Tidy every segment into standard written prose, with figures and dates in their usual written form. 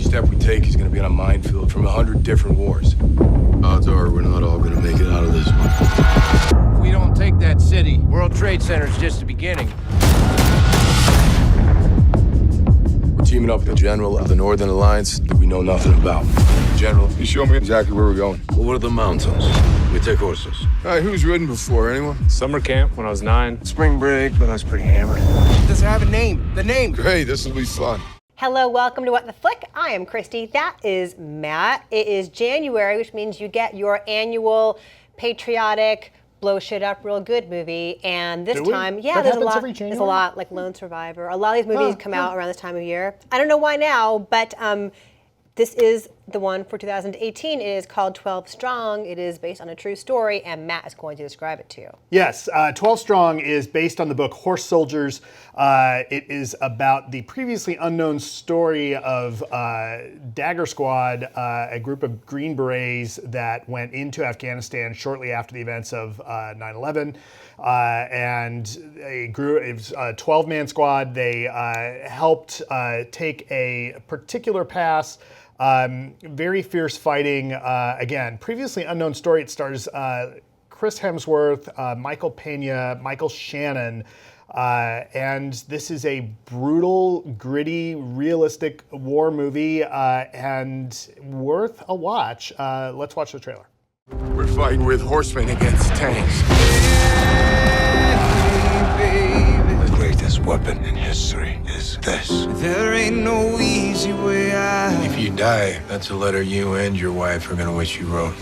step we take is gonna be on a minefield from 100 different wars. Odds are we're not all gonna make it out of this one. If we don't take that city, World Trade Center's just the beginning. We're teaming up with the general of the Northern Alliance that we know nothing about. General, you show me exactly where we're going. Over the mountains. We take horses. All right, who's ridden before? Anyone? Summer camp when I was 9. Spring break, but I was pretty hammered. Does it have a name? The name. Great, this will be fun. Hello, welcome to What the Flick. I am Christy. That is Matt. It is January, which means you get your annual patriotic blow shit up real good movie. And this time, yeah, there's a lot like Lone Survivor. A lot of these movies come out around this time of year. I don't know why now, but this is the one for 2018. It is called 12 Strong. It is based on a true story, and Matt is going to describe it to you. Yes, 12 Strong is based on the book Horse Soldiers. It is about the previously unknown story of Dagger Squad, a group of Green Berets that went into Afghanistan shortly after the events of 9/11. And it was a 12-man squad. They helped take a particular pass. Very fierce fighting. Again, previously unknown story. It stars Chris Hemsworth, Michael Peña, Michael Shannon, and this is a brutal, gritty, realistic war movie and worth a watch. Let's watch the trailer. We're fighting with horsemen against tanks. The greatest weapon in history is this. There ain't no easy way out. If you die, that's a letter you and your wife are gonna wish you wrote. I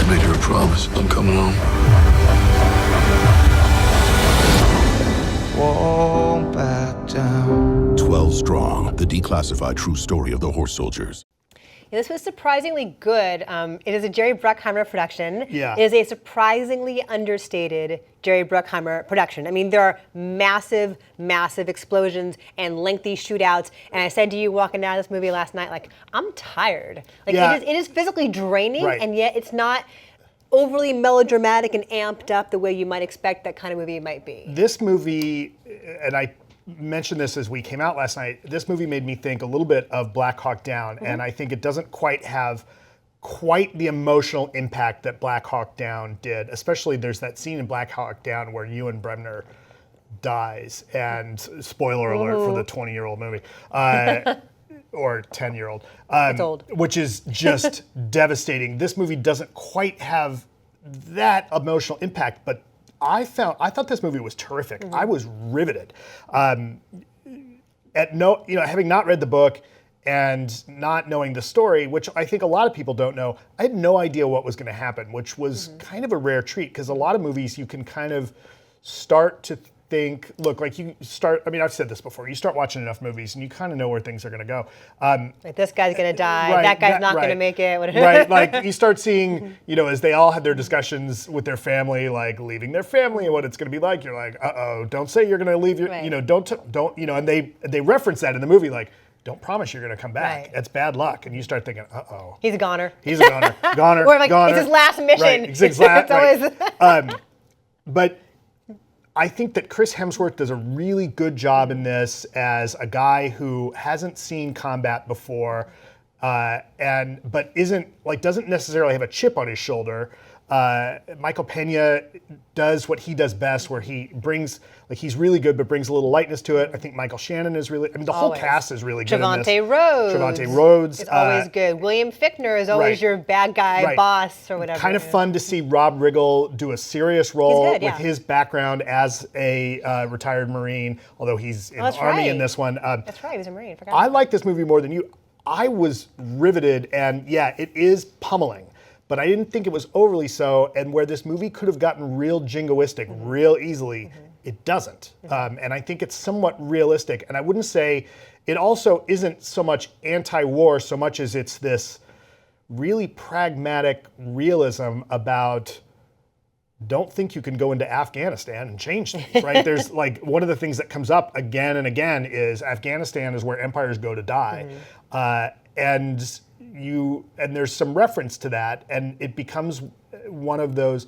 made her a promise. I'm coming home. Won't back down. 12 Strong, the declassified true story of the Horse Soldiers. Yeah, this was surprisingly good. It is a Jerry Bruckheimer production. Yeah. It is a surprisingly understated Jerry Bruckheimer production. I mean, there are massive, massive explosions and lengthy shootouts. And I said to you walking out of this movie last night, like, I'm tired. Like, Yeah. it is physically draining, Right. and yet it's not overly melodramatic and amped up the way you might expect that kind of movie might be. This movie, and I mentioned this as we came out last night, this movie made me think a little bit of Black Hawk Down, and I think it doesn't quite have the emotional impact that Black Hawk Down did. Especially there's that scene in Black Hawk Down where Ewan Bremner dies, and spoiler alert for the 20-year-old movie. Or 10-year-old. It's old. Which is just devastating. This movie doesn't quite have that emotional impact, but I thought this movie was terrific. I was riveted. Having not read the book and not knowing the story, which I think a lot of people don't know, I had no idea what was going to happen, which was kind of a rare treat, because a lot of movies you can kind of start to think, I've said this before, you start watching enough movies and you kind of know where things are going to go. Like, this guy's going to die, Right, that guy's not going to right. make it. Right, like you start seeing, as they all had their discussions with their family, like leaving their family and what it's going to be like, you're like, uh-oh, don't say you're going to leave your, Right. don't, and they reference that in the movie, like, don't promise you're going to come back. Right. That's bad luck. And you start thinking, uh-oh. He's a goner. He's a goner. Goner. Or like, goner. it's his last mission. Right, it's his last, It's always... But I think that Chris Hemsworth does a really good job in this as a guy who hasn't seen combat before, but doesn't necessarily have a chip on his shoulder. Michael Peña does what he does best, where he brings, he's really good, but brings a little lightness to it. I think Michael Shannon is really, the whole cast is really good in this. Trevante Rhodes. It's always good. William Fichtner is always Right. your bad guy boss or whatever. Kind of fun to see Rob Riggle do a serious role He's good, with his background as a retired Marine, although he's in the Army in this one. That's right, he was a Marine. Forgot I like this movie more than you. I was riveted, and yeah, it is pummeling, but I didn't think it was overly so, and where this movie could have gotten real jingoistic real easily, it doesn't. And I think it's somewhat realistic, and I wouldn't say, it also isn't so much anti-war so much as it's this really pragmatic realism about, don't think you can go into Afghanistan and change things, right? There's one of the things that comes up again and again is Afghanistan is where empires go to die. And there's some reference to that, and it becomes one of those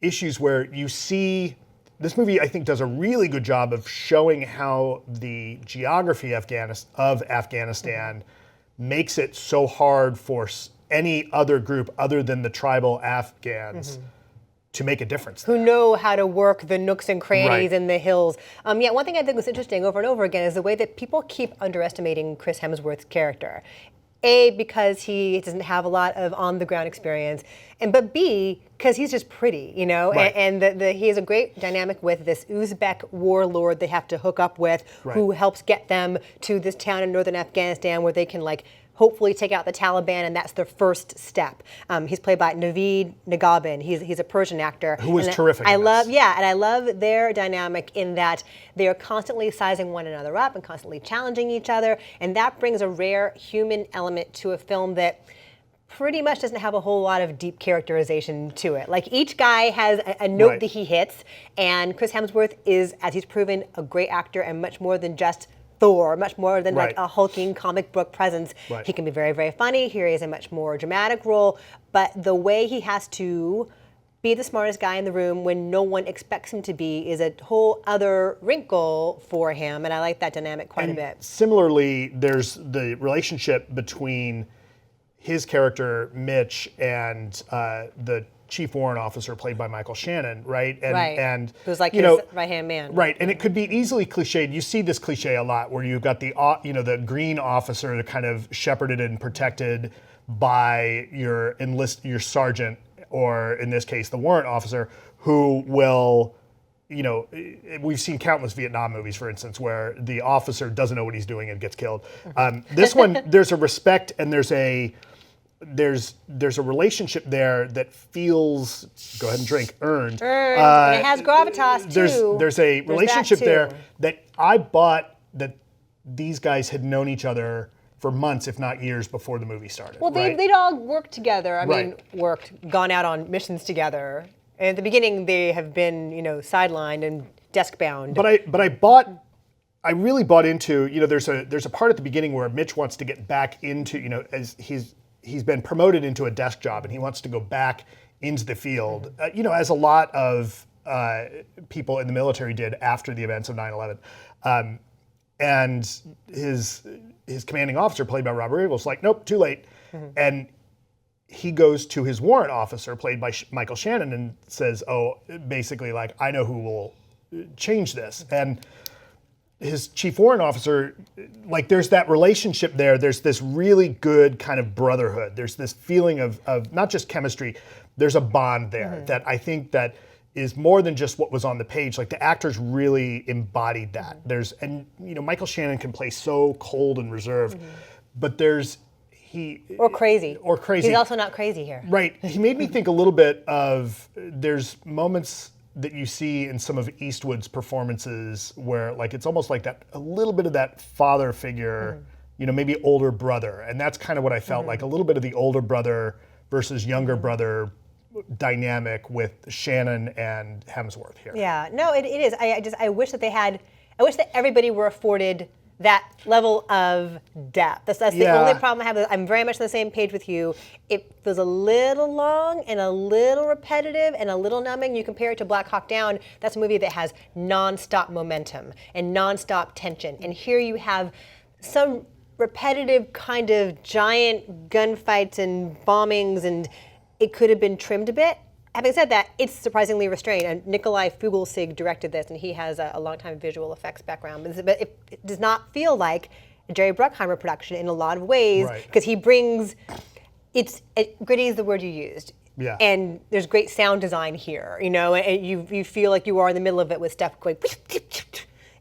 issues where you see this movie, I think, does a really good job of showing how the geography of Afghanistan makes it so hard for any other group other than the tribal Afghans to make a difference. Who know how to work the nooks and crannies Right. in the hills. Yeah, one thing I think was interesting over and over again is the way that people keep underestimating Chris Hemsworth's character. A, because he doesn't have a lot of on-the-ground experience, but B, because he's just pretty, you know? Right. And he has a great dynamic with this Uzbek warlord they have to hook up with, who helps get them to this town in northern Afghanistan where they can, like, hopefully take out the Taliban, and that's their first step. He's played by Naveed Negabin. He's a Persian actor. Who was terrific in I this. love, yeah, and I love their dynamic in that they are constantly sizing one another up and constantly challenging each other, and that brings a rare human element to a film that pretty much doesn't have a whole lot of deep characterization to it. Like, each guy has a note Right. that he hits, and Chris Hemsworth is, as he's proven, a great actor and much more than just Thor, much more than like Right. a hulking comic book presence. Right. He can be very, very funny. Here he is a much more dramatic role, but the way he has to be the smartest guy in the room when no one expects him to be is a whole other wrinkle for him, and I like that dynamic quite a bit. Similarly, there's the relationship between his character, Mitch, and the chief warrant officer played by Michael Shannon, right? And who's like you his know, right-hand man. Right, and it could be easily cliched. You see this cliche a lot, where you've got the the green officer kind of shepherded and protected by your sergeant, or in this case, the warrant officer, who will, we've seen countless Vietnam movies, for instance, where the officer doesn't know what he's doing and gets killed. This one, there's a respect and there's a relationship there that feels, go ahead and drink, earned. And it has gravitas too. There's a There's relationship that there too. that I bought that these guys had known each other for months, if not years, before the movie started. Well, right? they'd all worked together. I mean, Right. gone out on missions together. And at the beginning, they have been, sidelined and desk-bound. But I really bought into, there's a part at the beginning where Mitch wants to get back into, as he's been promoted into a desk job and he wants to go back into the field, as a lot of people in the military did after the events of 9/11. And his commanding officer, played by Robert Eagles, is like, nope, too late. And he goes to his warrant officer, played by Michael Shannon, and says, basically, like, I know who will change this. And his chief warrant officer, like, there's that relationship there. There's this really good kind of brotherhood. There's this feeling of not just chemistry, there's a bond there that I think that is more than just what was on the page. Like, the actors really embodied that. Michael Shannon can play so cold and reserved, but or crazy. Or crazy. He's also not crazy here. Right. He made me think a little bit of, there's moments that you see in some of Eastwood's performances where, like, it's almost like that, a little bit of that father figure, maybe older brother. And that's kind of what I felt like, a little bit of the older brother versus younger brother dynamic with Shannon and Hemsworth here. Yeah, no, it is. I wish that I wish that everybody were afforded that level of depth. That's the only problem I have. I'm very much on the same page with you. It feels a little long and a little repetitive and a little numbing. You compare it to Black Hawk Down, that's a movie that has nonstop momentum and nonstop tension. And here you have some repetitive kind of giant gunfights and bombings, and it could have been trimmed a bit. Having said that, it's surprisingly restrained. And Nicolai Fuglsig directed this, and he has a long-time visual effects background. But it does not feel like a Jerry Bruckheimer production in a lot of ways, because he brings, gritty is the word you used. Yeah. And there's great sound design here, and you feel like you are in the middle of it with stuff going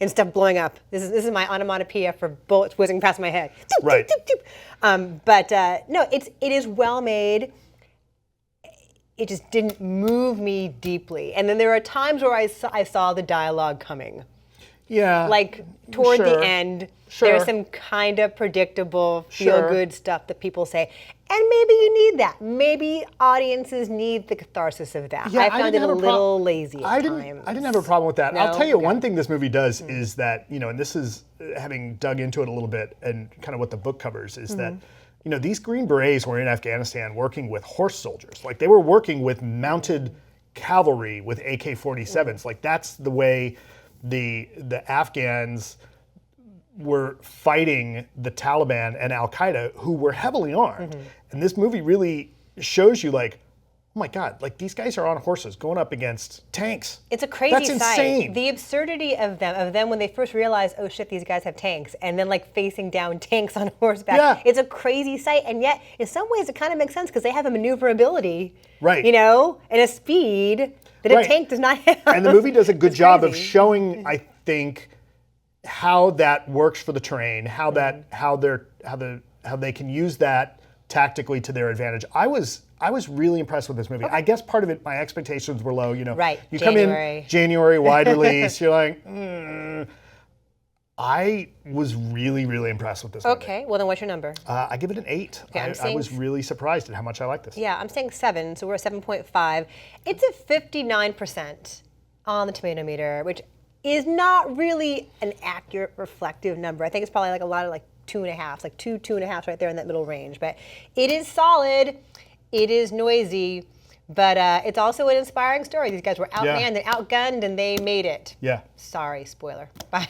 and stuff blowing up. This is my onomatopoeia for bullets whizzing past my head. Right. No, it is well made. It just didn't move me deeply. And then there are times where I saw the dialogue coming. Yeah. Like, toward Sure. the end, Sure. there's some kind of predictable, Sure. feel-good stuff that people say. And maybe you need that. Maybe audiences need the catharsis of that. Yeah, I found it didn't a have little lazy at I times. didn't have a problem with that. No? I'll tell you Okay. one thing this movie does is that, and this is having dug into it a little bit and kind of what the book covers, is that these Green Berets were in Afghanistan working with horse soldiers. Like, they were working with mounted cavalry with AK-47s. Like that's the way the Afghans were fighting the Taliban and Al-Qaeda, who were heavily armed. And this movie really shows you like, oh my God, like these guys are on horses going up against tanks. It's a crazy That's sight. insane. The absurdity of them when they first realize, oh shit, these guys have tanks, and then like facing down tanks on horseback. Yeah. It's a crazy sight, and yet in some ways it kind of makes sense because they have a maneuverability, Right. you know, and a speed that a Right. tank does not have. And the movie does a good It's job of crazy. showing, I think, how that works for the terrain, how they can use that tactically to their advantage. I was really impressed with this movie. I guess part of it, my expectations were low. You know, Right, you January. come in January, wide release. You're like, I was really, really impressed with this movie. Okay, well then what's your number? I give it an 8. Okay, I'm I saying was really surprised at how much I like this. Yeah, I'm saying 7, so we're at 7.5. It's a 59% on the tomato meter, which is not really an accurate, reflective number. I think it's probably like a lot of like 2.5s, like 2.5s right there in that middle range. But it is solid, it is noisy, but it's also an inspiring story. These guys were outmanned and outgunned, and they made it. Yeah. Sorry, spoiler. Bye.